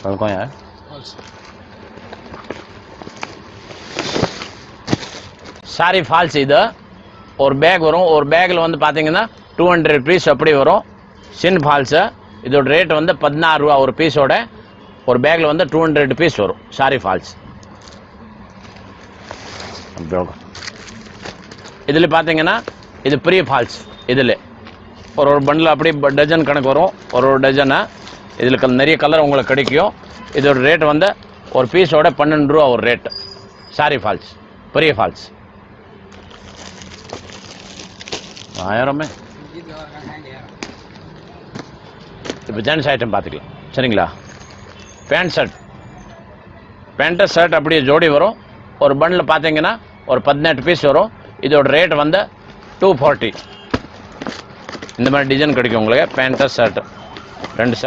कौन यार सारी ஃபால்ஸ் இது ஒரு பேக் வரும் ஒரு பேக்கில் வந்து பார்த்தீங்கன்னா 200 பீஸ் அப்படி வரும் சின் ஃபால்ஸு இதோட ரேட் வந்து 16 ரூபா ஒரு பீஸோட ஒரு பேக்கில் வந்து 200 பீஸ் வரும் சாரி ஃபால்ஸ் இதில் பார்த்தீங்கன்னா இது பெரிய ஃபால்ஸ் இதில் ஒரு பண்டில் அப்படி டஜன் கணக்கு வரும் ஒரு டஜனை இதில் நிறைய கலர் உங்களுக்கு கிடைக்கும் இதோட ரேட் வந்து ஒரு பீஸோட 12 ரூபா ஒரு ரேட்டு சாரி ஃபால்ஸ் பெரிய ஃபால்ஸ் 1000 இப்போ ஜென்ஸ் ஐட்டம் பார்த்துக்கலாம் சரிங்களா பேண்ட் ஷர்ட் அப்படியே ஜோடி வரும் ஒரு பண்டில் பார்த்தீங்கன்னா ஒரு 18 பீஸ் வரும் இதோட ரேட் வந்து 240 இந்த மாதிரி டிசைன் கிடைக்கும் உங்களுக்கு பேண்ட் ஷர்ட் 2 ஷர்ட்